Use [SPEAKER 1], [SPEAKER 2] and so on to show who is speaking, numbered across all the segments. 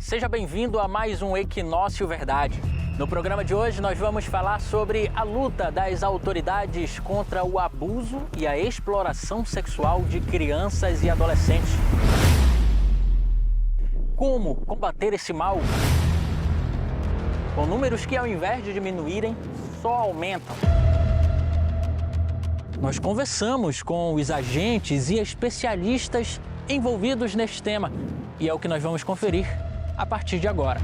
[SPEAKER 1] Seja bem-vindo a mais um Equinócio Verdade. No programa de hoje nós vamos falar sobre a luta das autoridades contra o abuso e a exploração sexual de crianças e adolescentes. Como combater esse mal? Com números que, ao invés de diminuírem, só aumentam. Nós conversamos com os agentes e especialistas envolvidos neste tema e é o que nós vamos conferir a partir de agora.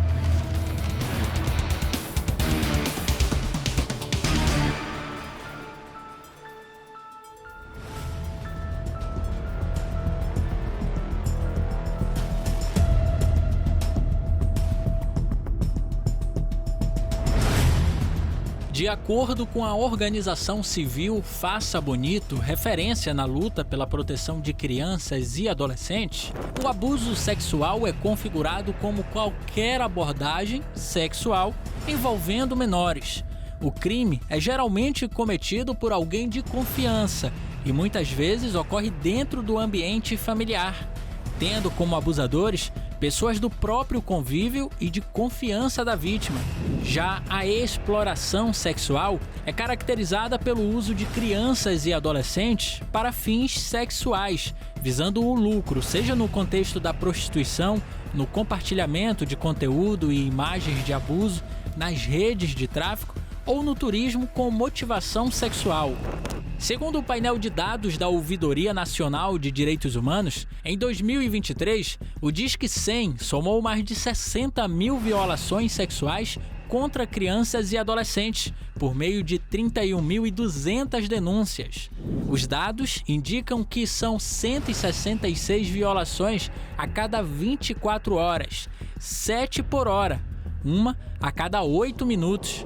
[SPEAKER 1] De acordo com a organização civil Faça Bonito, referência na luta pela proteção de crianças e adolescentes, o abuso sexual é configurado como qualquer abordagem sexual envolvendo menores. O crime é geralmente cometido por alguém de confiança e muitas vezes ocorre dentro do ambiente familiar, tendo como abusadores pessoas do próprio convívio e de confiança da vítima. Já a exploração sexual é caracterizada pelo uso de crianças e adolescentes para fins sexuais, visando o lucro, seja no contexto da prostituição, no compartilhamento de conteúdo e imagens de abuso, nas redes de tráfico ou no turismo com motivação sexual. Segundo o painel de dados da Ouvidoria Nacional de Direitos Humanos, em 2023, o Disque 100 somou mais de 60 mil violações sexuais contra crianças e adolescentes, por meio de 31.200 denúncias. Os dados indicam que são 166 violações a cada 24 horas, 7 por hora, uma a cada 8 minutos.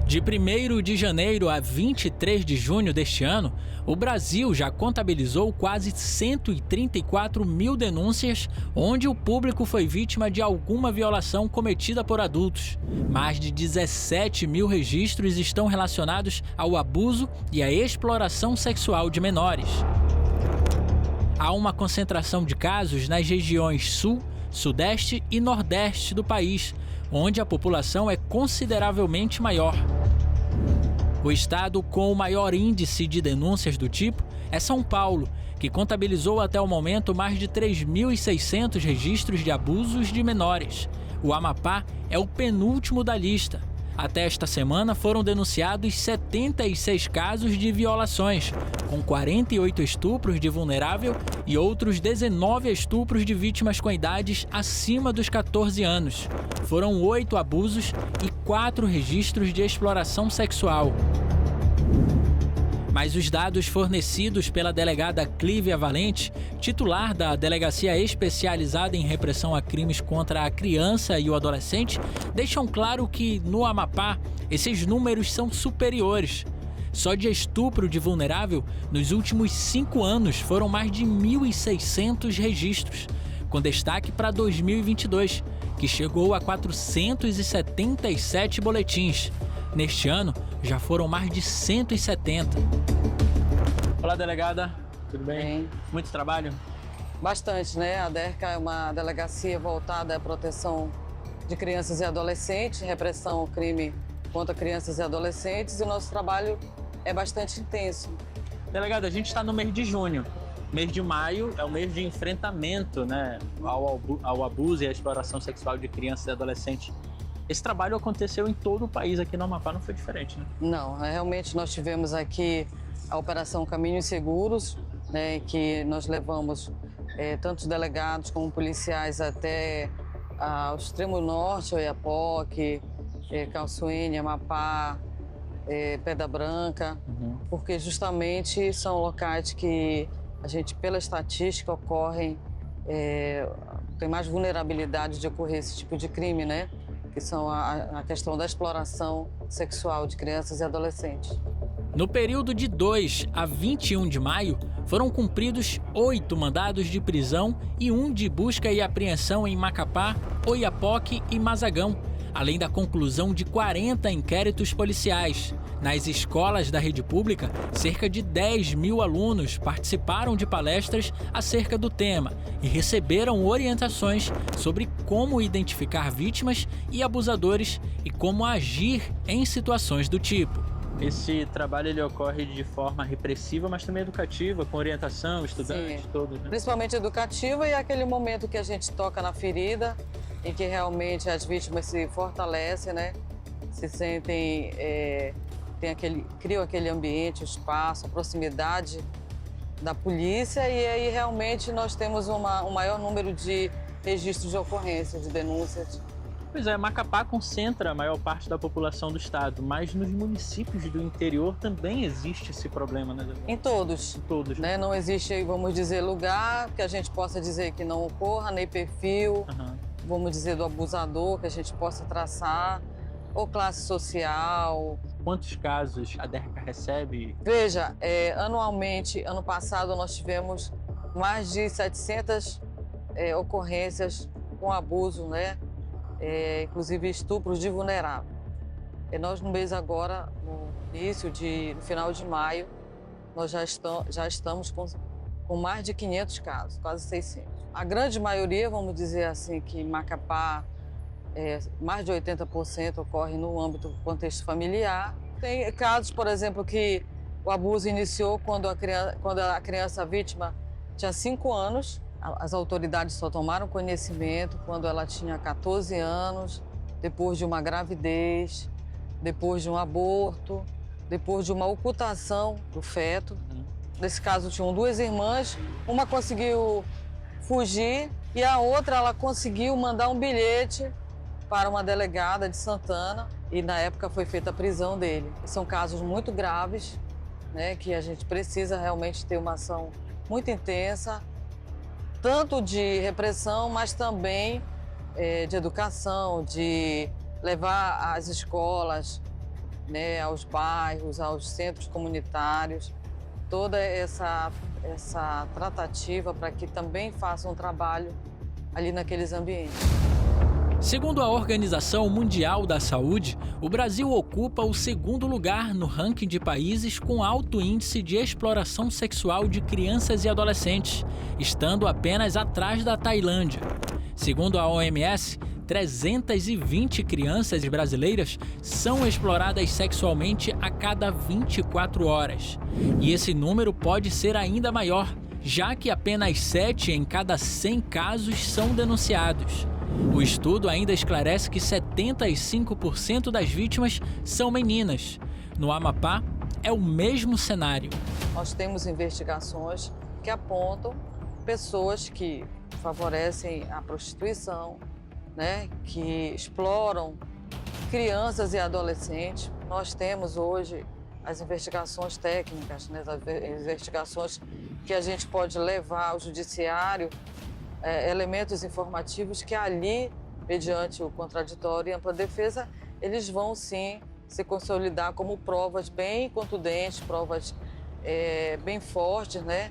[SPEAKER 1] De 1º de janeiro a 23 de junho deste ano, o Brasil já contabilizou quase 134 mil denúncias onde o público foi vítima de alguma violação cometida por adultos. Mais de 17 mil registros estão relacionados ao abuso e à exploração sexual de menores. Há uma concentração de casos nas regiões Sul, Sudeste e Nordeste do país, onde a população é consideravelmente maior. O estado com o maior índice de denúncias do tipo é São Paulo, que contabilizou até o momento mais de 3.600 registros de abusos de menores. O Amapá é o penúltimo da lista. Até esta semana foram denunciados 76 casos de violações, com 48 estupros de vulnerável e outros 19 estupros de vítimas com idades acima dos 14 anos. Foram 8 abusos e 4 registros de exploração sexual. Mas os dados fornecidos pela delegada Clívia Valente, titular da Delegacia Especializada em Repressão a Crimes contra a Criança e o Adolescente, deixam claro que, no Amapá, esses números são superiores. Só de estupro de vulnerável, nos últimos 5 anos, foram mais de 1.600 registros, com destaque para 2022, que chegou a 477 boletins. Neste ano, já foram mais de 170. Olá, delegada. Tudo bem? Muito trabalho?
[SPEAKER 2] Bastante, né? A DERCA é uma delegacia voltada à proteção de crianças e adolescentes, repressão ao crime contra crianças e adolescentes, e o nosso trabalho é bastante intenso.
[SPEAKER 1] Delegada, a gente está no mês de junho. Mês de maio é o mês de enfrentamento, né, ao abuso e à exploração sexual de crianças e adolescentes. Esse trabalho aconteceu em todo o país, aqui no Amapá não foi diferente, né?
[SPEAKER 2] Não, realmente nós tivemos aqui a Operação Caminhos Seguros, né, que nós levamos tanto delegados como policiais até ao extremo norte, Oiapoque, Calçoene, Amapá, Pedra Branca, porque justamente são locais que a gente, pela estatística, tem mais vulnerabilidade de ocorrer esse tipo de crime, né? Que são a questão da exploração sexual de crianças e adolescentes.
[SPEAKER 1] No período de 2 a 21 de maio, foram cumpridos 8 mandados de prisão e 1 de busca e apreensão em Macapá, Oiapoque e Mazagão, além da conclusão de 40 inquéritos policiais. Nas escolas da rede pública, cerca de 10 mil alunos participaram de palestras acerca do tema e receberam orientações sobre como identificar vítimas e abusadores e como agir em situações do tipo.
[SPEAKER 3] Esse trabalho ele ocorre de forma repressiva, mas também educativa, com orientação, estudantes,
[SPEAKER 2] Sim.
[SPEAKER 3] todos, né?
[SPEAKER 2] Principalmente educativa e aquele momento que a gente toca na ferida e que realmente as vítimas se fortalecem, né? Se sentem, criam aquele ambiente, o espaço, a proximidade da polícia e aí realmente nós temos um maior número de registros de ocorrências, de denúncias.
[SPEAKER 3] Pois é, Macapá concentra a maior parte da população do estado, mas nos municípios do interior também existe esse problema, né?
[SPEAKER 2] Em todos.
[SPEAKER 3] Em todos.
[SPEAKER 2] Né? Não existe, vamos dizer, lugar que a gente possa dizer que não ocorra, nem perfil, vamos dizer, do abusador que a gente possa traçar, ou classe social.
[SPEAKER 3] Quantos casos a DERCA recebe?
[SPEAKER 2] Veja, anualmente, ano passado nós tivemos mais de 700 ocorrências com abuso, né? Inclusive estupros de vulnerável. E nós no mês agora, no final de maio, nós já estamos com mais de 500 casos, quase 600. A grande maioria, vamos dizer assim, que em Macapá, mais de 80% ocorre no âmbito do contexto familiar. Tem casos, por exemplo, que o abuso iniciou quando a criança vítima tinha 5 anos. As autoridades só tomaram conhecimento quando ela tinha 14 anos, depois de uma gravidez, depois de um aborto, depois de uma ocultação do feto. Nesse caso, tinham 2 irmãs, uma conseguiu fugir e a outra ela conseguiu mandar um bilhete para uma delegada de Santana e na época foi feita a prisão dele. São casos muito graves, né, que a gente precisa realmente ter uma ação muito intensa, tanto de repressão, mas também de educação, de levar as escolas, né, aos bairros, aos centros comunitários, toda essa tratativa para que também façam um trabalho ali naqueles ambientes.
[SPEAKER 1] Segundo a Organização Mundial da Saúde, o Brasil ocupa o 2º lugar no ranking de países com alto índice de exploração sexual de crianças e adolescentes, estando apenas atrás da Tailândia. Segundo a OMS, 320 crianças brasileiras são exploradas sexualmente a cada 24 horas. E esse número pode ser ainda maior, já que apenas 7 em cada 100 casos são denunciados. O estudo ainda esclarece que 75% das vítimas são meninas. No Amapá, é o mesmo cenário.
[SPEAKER 2] Nós temos investigações que apontam pessoas que favorecem a prostituição, né, que exploram crianças e adolescentes. Nós temos hoje as investigações técnicas, né, as investigações que a gente pode levar ao judiciário, elementos informativos que ali, mediante o contraditório e ampla defesa, eles vão sim se consolidar como provas bem contundentes, provas bem fortes, né,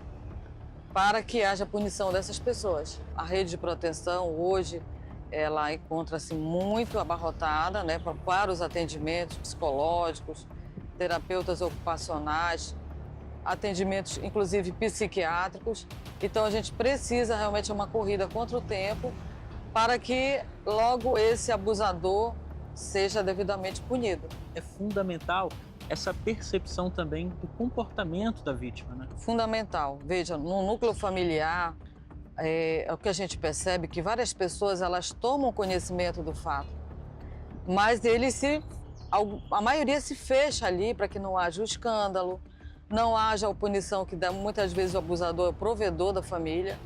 [SPEAKER 2] para que haja punição dessas pessoas. A rede de proteção hoje, ela encontra-se muito abarrotada, né, para os atendimentos psicológicos, terapeutas ocupacionais, atendimentos inclusive psiquiátricos. Então a gente precisa realmente uma corrida contra o tempo para que logo esse abusador seja devidamente punido.
[SPEAKER 3] É fundamental essa percepção também do comportamento da vítima, né? Fundamental.
[SPEAKER 2] Veja, no núcleo familiar, o que a gente percebe que várias pessoas elas tomam conhecimento do fato, mas a maioria se fecha ali para que não haja o escândalo, não haja a punição que dá, muitas vezes o abusador é o provedor da família.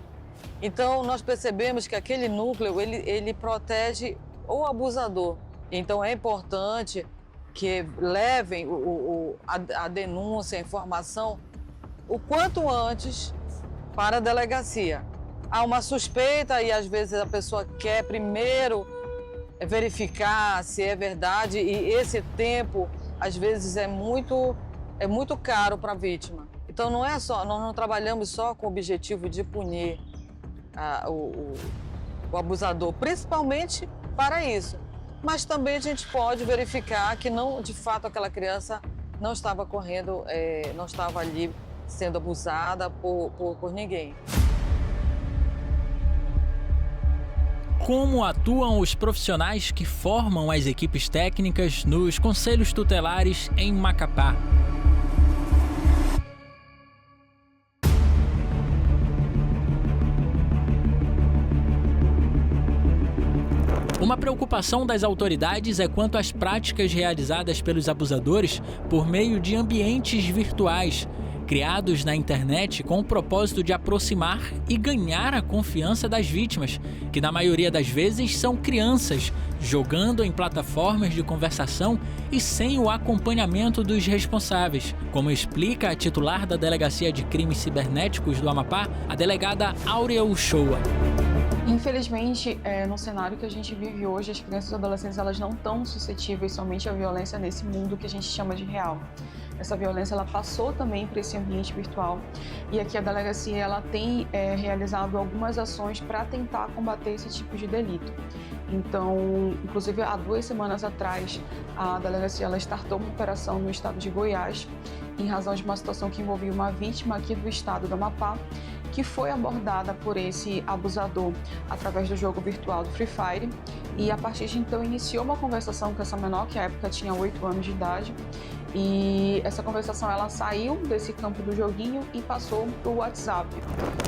[SPEAKER 2] Então nós percebemos que aquele núcleo ele protege o abusador. Então é importante que levem a denúncia, a informação o quanto antes para a delegacia. Há uma suspeita e às vezes a pessoa quer primeiro verificar se é verdade e esse tempo às vezes é muito caro para a vítima. Então nós não trabalhamos só com o objetivo de punir o abusador, principalmente para isso. Mas também a gente pode verificar que não, de fato, aquela criança não estava correndo, não estava ali sendo abusada por ninguém.
[SPEAKER 1] Como atuam os profissionais que formam as equipes técnicas nos conselhos tutelares em Macapá? Uma preocupação das autoridades é quanto às práticas realizadas pelos abusadores por meio de ambientes virtuais, criados na internet com o propósito de aproximar e ganhar a confiança das vítimas, que na maioria das vezes são crianças, jogando em plataformas de conversação e sem o acompanhamento dos responsáveis, como explica a titular da Delegacia de Crimes Cibernéticos do Amapá, a delegada Áurea Uchoa.
[SPEAKER 4] Infelizmente, no cenário que a gente vive hoje, as crianças e adolescentes elas não estão suscetíveis somente à violência nesse mundo que a gente chama de real. Essa violência ela passou também para esse ambiente virtual e aqui a delegacia ela tem realizado algumas ações para tentar combater esse tipo de delito. Então, inclusive há 2 semanas atrás, a delegacia ela startou uma operação no estado de Goiás em razão de uma situação que envolvia uma vítima aqui do estado do Amapá, que foi abordada por esse abusador através do jogo virtual do Free Fire e a partir de então iniciou uma conversação com essa menor, que à época tinha 8 anos de idade, e essa conversação ela saiu desse campo do joguinho e passou para o WhatsApp.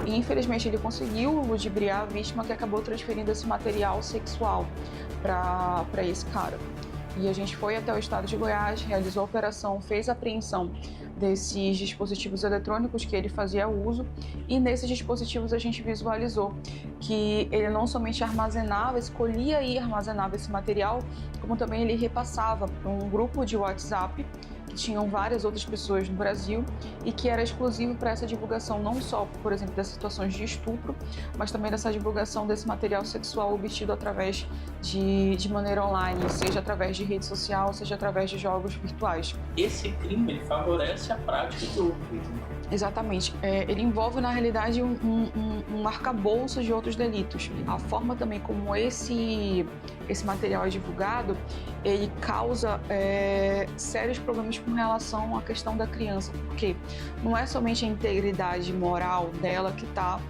[SPEAKER 4] E infelizmente ele conseguiu ludibriar a vítima, que acabou transferindo esse material sexual para esse cara. E a gente foi até o estado de Goiás, realizou a operação, fez a apreensão desses dispositivos eletrônicos que ele fazia uso e nesses dispositivos a gente visualizou que ele não somente armazenava, escolhia e armazenava esse material, como também ele repassava para um grupo de WhatsApp que tinham várias outras pessoas no Brasil e que era exclusivo para essa divulgação, não só, por exemplo, das situações de estupro, mas também dessa divulgação desse material sexual obtido através de maneira online, seja através de rede social, seja através de jogos virtuais.
[SPEAKER 3] Esse crime ele favorece a prática de outros.
[SPEAKER 4] Exatamente. Ele envolve, na realidade, um arcabouço de outros delitos. A forma também como esse material é divulgado, ele causa sérios problemas com relação à questão da criança, porque não é somente a integridade moral dela que está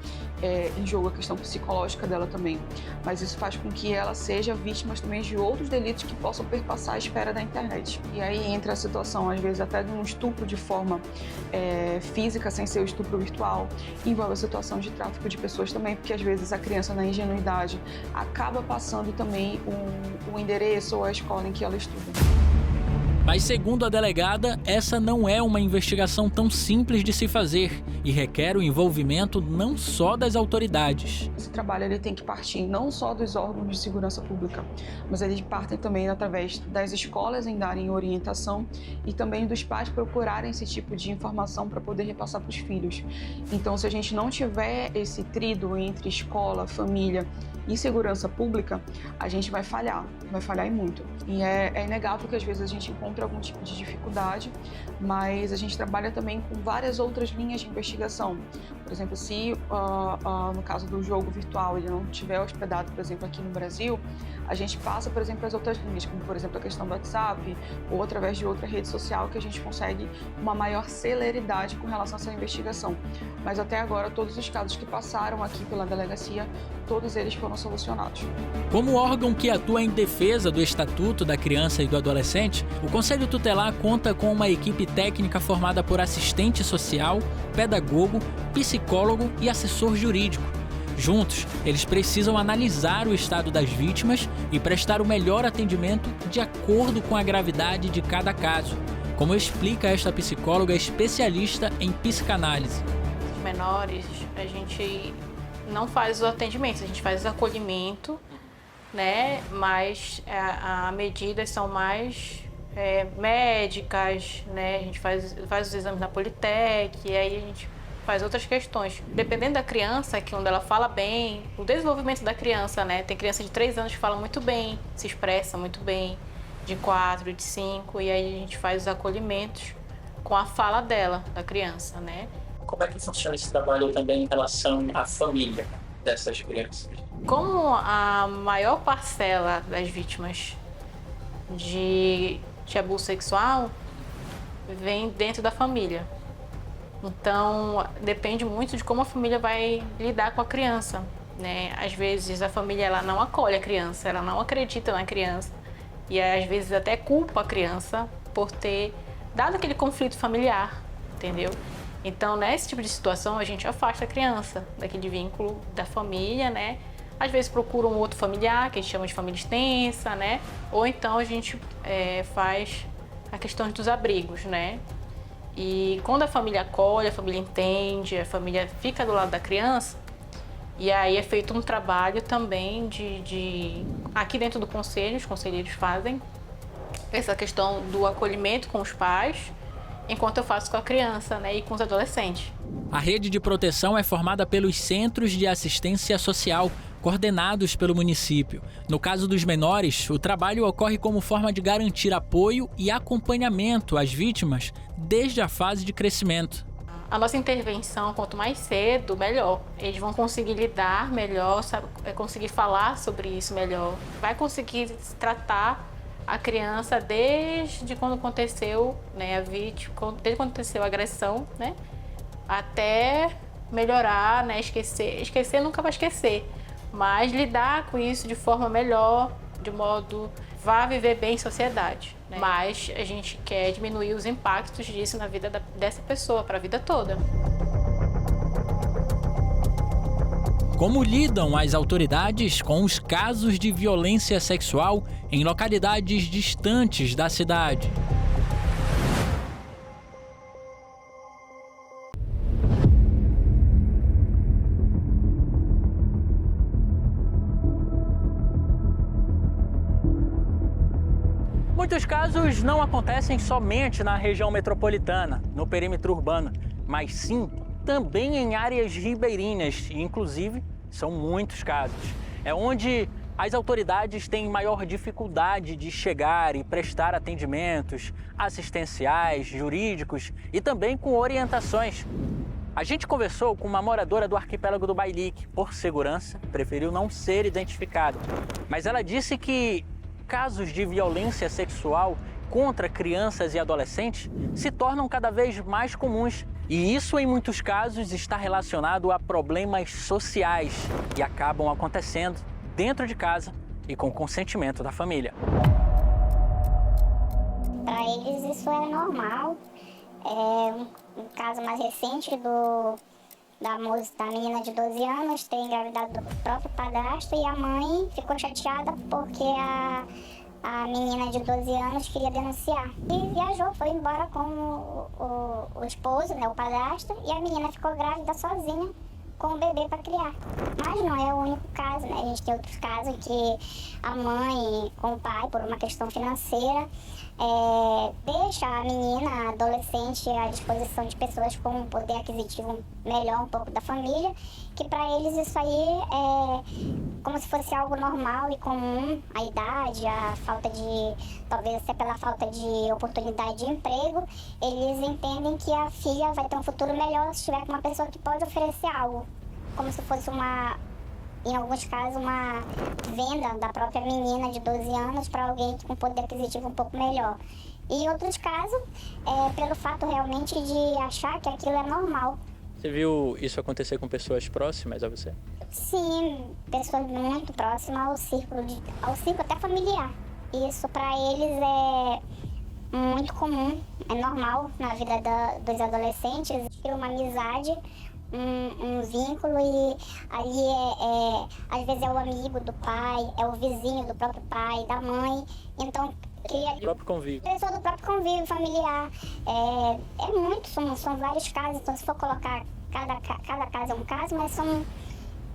[SPEAKER 4] em jogo, a questão psicológica dela também, mas isso faz com que ela seja vítima também de outros delitos que possam perpassar a esfera da internet. E aí entra a situação, às vezes, até de um estupro de forma física, sem ser o estupro virtual, envolve a situação de tráfico de pessoas também, porque às vezes a criança, na ingenuidade, acaba passando também o endereço ou a escola em que ela estuda.
[SPEAKER 1] Mas, segundo a delegada, essa não é uma investigação tão simples de se fazer e requer o envolvimento não só das autoridades.
[SPEAKER 4] Esse trabalho ele tem que partir não só dos órgãos de segurança pública, mas eles partem também através das escolas em darem orientação e também dos pais procurarem esse tipo de informação para poder repassar para os filhos. Então, se a gente não tiver esse tríduo entre escola, família e segurança pública, a gente vai falhar e muito. E é inegável que às vezes a gente encontra algum tipo de dificuldade, mas a gente trabalha também com várias outras linhas de investigação. Por exemplo, se no caso do jogo virtual ele não estiver hospedado, por exemplo, aqui no Brasil, a gente passa, por exemplo, as outras linhas, como por exemplo a questão do WhatsApp ou através de outra rede social que a gente consegue uma maior celeridade com relação a essa investigação. Mas até agora, todos os casos que passaram aqui pela delegacia, todos eles foram solucionados.
[SPEAKER 1] Como órgão que atua em defesa do Estatuto da Criança e do Adolescente, o Conselho Tutelar conta com uma equipe técnica formada por assistente social, pedagogo, psicólogo e assessor jurídico. Juntos, eles precisam analisar o estado das vítimas e prestar o melhor atendimento de acordo com a gravidade de cada caso, como explica esta psicóloga especialista em psicanálise.
[SPEAKER 5] Os menores, a gente não faz os atendimentos, a gente faz o acolhimento, né? Mas as medidas são mais médicas, né? A gente faz os exames na Politec e aí a gente faz outras questões. Dependendo da criança, que onde ela fala bem, o desenvolvimento da criança, né? Tem criança de 3 anos que fala muito bem, se expressa muito bem, de 4, de 5, e aí a gente faz os acolhimentos com a fala dela, da criança, né?
[SPEAKER 3] Como é que funciona esse trabalho também em relação à família dessas crianças?
[SPEAKER 5] Como a maior parcela das vítimas de abuso sexual vem dentro da família. Então, depende muito de como a família vai lidar com a criança, né? Às vezes a família ela não acolhe a criança, ela não acredita na criança e às vezes até culpa a criança por ter dado aquele conflito familiar, entendeu? Então, nesse tipo de situação, a gente afasta a criança daquele vínculo da família, né? Às vezes procura um outro familiar, que a gente chama de família extensa, né? Ou então a gente faz a questão dos abrigos, né? E quando a família acolhe, a família entende, a família fica do lado da criança, e aí é feito um trabalho também aqui dentro do conselho, os conselheiros fazem essa questão do acolhimento com os pais, enquanto eu faço com a criança, né, e com os adolescentes.
[SPEAKER 1] A rede de proteção é formada pelos Centros de Assistência Social, coordenados pelo município. No caso dos menores, o trabalho ocorre como forma de garantir apoio e acompanhamento às vítimas desde a fase de crescimento.
[SPEAKER 5] A nossa intervenção, quanto mais cedo, melhor. Eles vão conseguir lidar melhor, conseguir falar sobre isso melhor. Vai conseguir tratar a criança desde quando aconteceu, né, a vítima, desde quando aconteceu a agressão, né, até melhorar, né, esquecer nunca vai esquecer, mas lidar com isso de forma melhor, de modo vá viver bem em sociedade, né? Mas a gente quer diminuir os impactos disso na vida dessa pessoa, para a vida toda.
[SPEAKER 1] Como lidam as autoridades com os casos de violência sexual em localidades distantes da cidade? Muitos casos não acontecem somente na região metropolitana, no perímetro urbano, mas sim também em áreas ribeirinhas, e inclusive são muitos casos. É onde as autoridades têm maior dificuldade de chegar e prestar atendimentos assistenciais, jurídicos e também com orientações. A gente conversou com uma moradora do arquipélago do Bailique. Por segurança, preferiu não ser identificada, mas ela disse que casos de violência sexual contra crianças e adolescentes se tornam cada vez mais comuns. E isso, em muitos casos, está relacionado a problemas sociais que acabam acontecendo dentro de casa e com consentimento da família.
[SPEAKER 6] Para eles isso é normal. Um caso mais recente da menina de 12 anos ter engravidado do próprio padrasto e a mãe ficou chateada porque a menina de 12 anos queria denunciar. E viajou, foi embora com o esposo, né, o padrasto, e a menina ficou grávida sozinha com o bebê para criar. Mas não é o único caso, né? A gente tem outros casos que a mãe com o pai, por uma questão financeira, deixa a menina, a adolescente, à disposição de pessoas com um poder aquisitivo melhor um pouco da família, que para eles isso aí é como se fosse algo normal e comum, a idade, a falta de, talvez até pela falta de oportunidade de emprego, eles entendem que a filha vai ter um futuro melhor se estiver com uma pessoa que pode oferecer algo, como se fosse em alguns casos, uma venda da própria menina de 12 anos para alguém com poder aquisitivo um pouco melhor. E em outros casos, pelo fato realmente de achar que aquilo é normal.
[SPEAKER 3] Você viu isso acontecer com pessoas próximas a você?
[SPEAKER 6] Sim, pessoas muito próximas ao círculo até familiar. Isso para eles é muito comum, é normal na vida dos adolescentes. Ter uma amizade, um vínculo, e ali às vezes é o amigo do pai, é o vizinho do próprio pai, da mãe. Então cria
[SPEAKER 3] o próprio convívio.
[SPEAKER 6] Pessoa do próprio convívio familiar. São vários casos, então se for colocar cada caso é um caso, mas são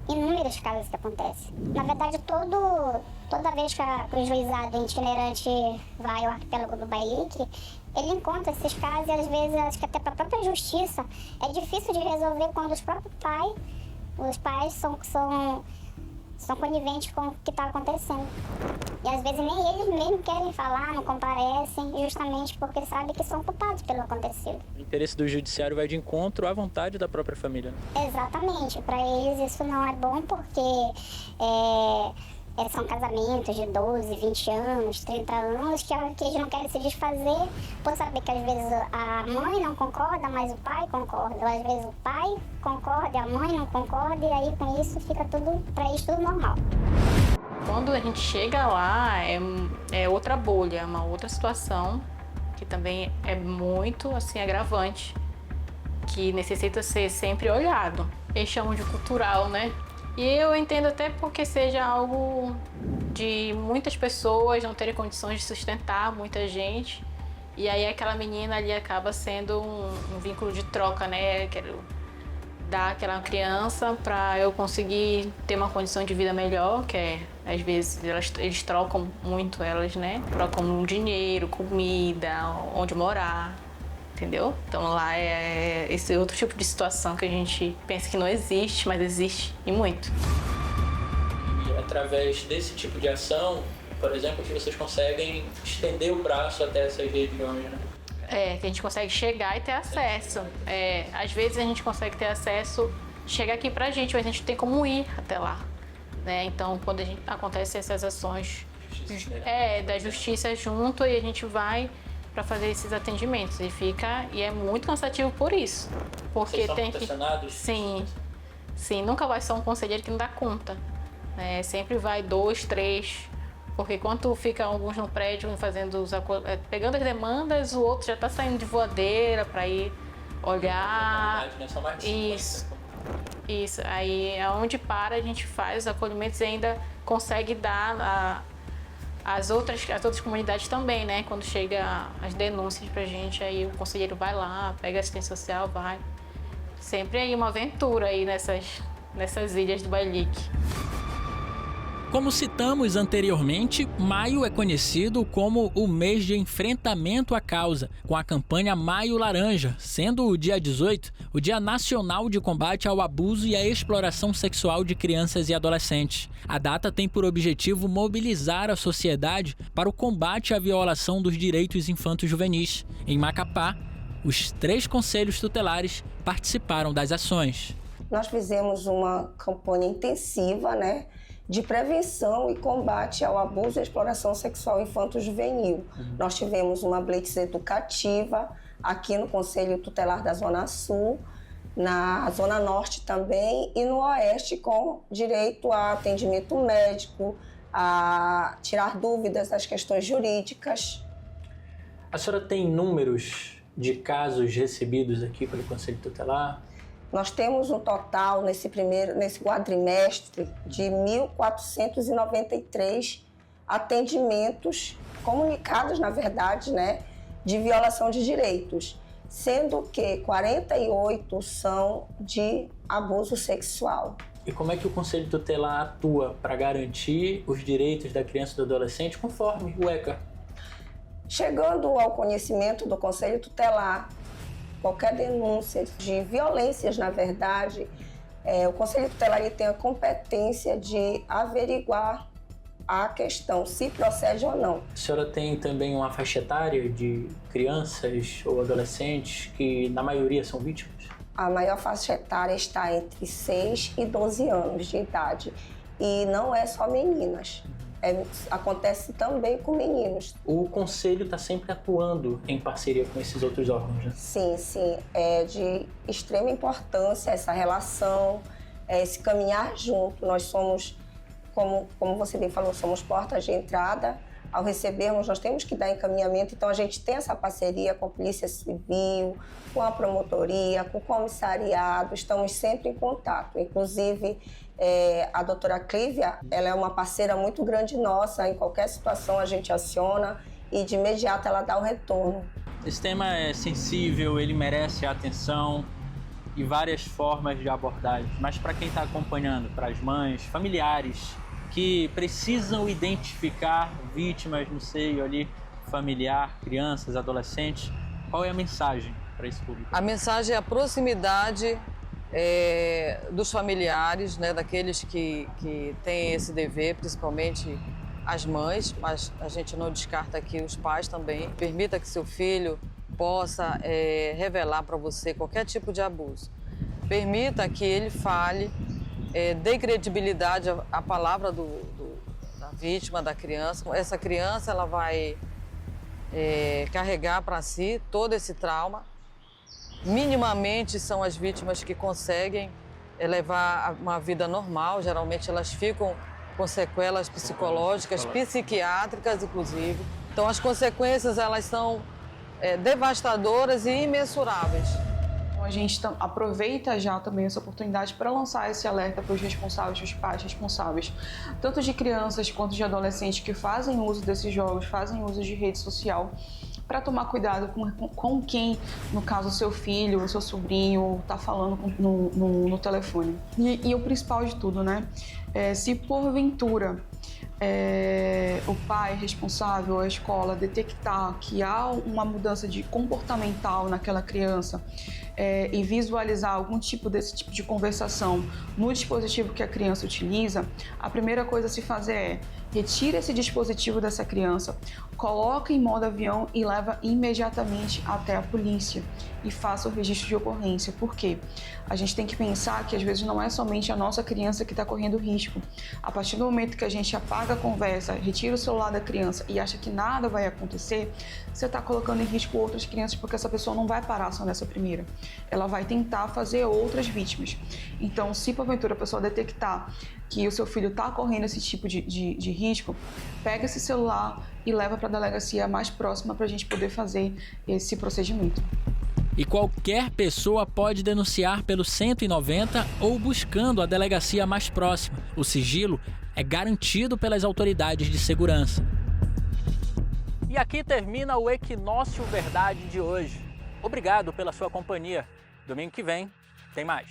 [SPEAKER 6] inúmeros casos que acontecem. Na verdade, toda vez que o juizado itinerante vai ao arquipélago do Bailique, ele encontra esses casos e às vezes, acho que até para a própria justiça, é difícil de resolver quando os pais são coniventes com o que está acontecendo. E às vezes nem eles mesmos querem falar, não comparecem, justamente porque sabem que são culpados pelo acontecido.
[SPEAKER 3] O interesse do judiciário vai de encontro à vontade da própria família, né?
[SPEAKER 6] Exatamente. Para eles isso não é bom porque São casamentos de 12, 20 anos, 30 anos, que eles não querem se desfazer, por saber que às vezes a mãe não concorda, mas o pai concorda. Ou às vezes o pai concorda e a mãe não concorda, e aí com isso fica tudo, para eles, tudo normal.
[SPEAKER 5] Quando a gente chega lá, é outra bolha, é uma outra situação, que também é muito, assim, agravante, que necessita ser sempre olhado. Eles chamam de cultural, né? E eu entendo até porque seja algo de muitas pessoas não terem condições de sustentar muita gente. E aí aquela menina ali acaba sendo um vínculo de troca, né? Quero dar aquela criança para eu conseguir ter uma condição de vida melhor, que é, às vezes, eles trocam muito elas, né? Trocam dinheiro, comida, onde morar. Entendeu? Então lá é esse outro tipo de situação que a gente pensa que não existe, mas existe e muito.
[SPEAKER 1] E através desse tipo de ação, por exemplo, que vocês conseguem estender o braço até essas regiões, né?
[SPEAKER 5] Que a gente consegue chegar e ter acesso. Às vezes a gente consegue ter acesso, chega aqui pra gente, mas a gente não tem como ir até lá. Né? Então quando acontecem essas ações da justiça junto, e a gente vai para fazer esses atendimentos e é muito cansativo por isso, porque
[SPEAKER 1] vocês
[SPEAKER 5] tem que sim, nunca vai ser um conselheiro que não dá conta, né? Sempre vai 2, 3, porque quando fica alguns no prédio fazendo pegando as demandas, o outro já está saindo de voadeira para ir olhar. Isso, aí aonde para a gente faz os acolhimentos e ainda consegue dar as outras comunidades também, né? Quando chega as denúncias pra gente, aí o conselheiro vai lá, pega a assistência social, vai. Sempre aí uma aventura aí nessas ilhas do Bailique.
[SPEAKER 1] Como citamos anteriormente, maio é conhecido como o mês de enfrentamento à causa, com a campanha Maio Laranja, sendo o dia 18 o Dia Nacional de Combate ao Abuso e à Exploração Sexual de Crianças e Adolescentes. A data tem por objetivo mobilizar a sociedade para o combate à violação dos direitos infanto-juvenis. Em Macapá, os 3 conselhos tutelares participaram das ações.
[SPEAKER 7] Nós fizemos uma campanha intensiva, né, de prevenção e combate ao abuso e à exploração sexual infanto-juvenil. Nós tivemos uma blitz educativa aqui no Conselho Tutelar da Zona Sul, na Zona Norte também e no Oeste, com direito a atendimento médico, a tirar dúvidas das questões jurídicas.
[SPEAKER 1] A senhora tem números de casos recebidos aqui pelo Conselho Tutelar?
[SPEAKER 7] Nós temos um total, nesse quadrimestre, de 1.493 atendimentos comunicados, na verdade, né, de violação de direitos, sendo que 48 são de abuso sexual.
[SPEAKER 1] E como é que o Conselho Tutelar atua para garantir os direitos da criança e do adolescente conforme o ECA?
[SPEAKER 7] Chegando ao conhecimento do Conselho Tutelar, qualquer denúncia de violências, na verdade, o Conselho Tutelar tem a competência de averiguar a questão, se procede ou não.
[SPEAKER 1] A senhora tem também uma faixa etária de crianças ou adolescentes que, na maioria, são vítimas?
[SPEAKER 7] A maior faixa etária está entre 6 e 12 anos de idade. E não é só meninas. Acontece também com meninos.
[SPEAKER 1] O Conselho está sempre atuando em parceria com esses outros órgãos, né?
[SPEAKER 7] Sim, sim. É de extrema importância essa relação, esse caminhar junto. Nós somos, como você bem falou, somos portas de entrada. Ao recebermos, nós temos que dar encaminhamento. Então, a gente tem essa parceria com a Polícia Civil, com a promotoria, com o comissariado. Estamos sempre em contato. Inclusive, a doutora Clívia, ela é uma parceira muito grande nossa. Em qualquer situação, a gente aciona e, de imediato, ela dá o retorno.
[SPEAKER 3] Esse tema é sensível, ele merece atenção e várias formas de abordagem. Mas para quem está acompanhando, para as mães, familiares, que precisam identificar vítimas no seio ali familiar, crianças, adolescentes, qual é a mensagem para esse público?
[SPEAKER 2] A mensagem é a proximidade dos familiares, né, daqueles que têm esse dever, principalmente as mães, mas a gente não descarta aqui os pais também. Permita que seu filho possa revelar para você qualquer tipo de abuso. Permita que ele fale, dê credibilidade à palavra da vítima, da criança. Essa criança ela vai carregar para si todo esse trauma. Minimamente são as vítimas que conseguem levar uma vida normal. Geralmente elas ficam com sequelas psicológicas, psiquiátricas, inclusive. Então as consequências elas são devastadoras e imensuráveis.
[SPEAKER 4] A gente aproveita já também essa oportunidade para lançar esse alerta para os responsáveis, os pais responsáveis, tanto de crianças quanto de adolescentes que fazem uso desses jogos, fazem uso de rede social, para tomar cuidado com quem, no caso, o seu filho, o seu sobrinho, está falando no telefone. E o principal de tudo, né? Se porventura o pai responsável, a escola, detectar que há uma mudança comportamental naquela criança e visualizar algum desse tipo de conversação no dispositivo que a criança utiliza, a primeira coisa a se fazer é retire esse dispositivo dessa criança, coloca em modo avião e leva imediatamente até a polícia e faça o registro de ocorrência. Por quê? A gente tem que pensar que às vezes não é somente a nossa criança que está correndo risco. A partir do momento que a gente apaga a conversa, retira o celular da criança e acha que nada vai acontecer, você está colocando em risco outras crianças, porque essa pessoa não vai parar só nessa primeira. Ela vai tentar fazer outras vítimas. Então, se porventura a pessoa detectar que o seu filho está correndo esse tipo de risco, pega esse celular e leva para a delegacia mais próxima para a gente poder fazer esse procedimento.
[SPEAKER 1] E qualquer pessoa pode denunciar pelo 190 ou buscando a delegacia mais próxima. O sigilo é garantido pelas autoridades de segurança. E aqui termina o Equinócio Verdade de hoje. Obrigado pela sua companhia. Domingo que vem tem mais.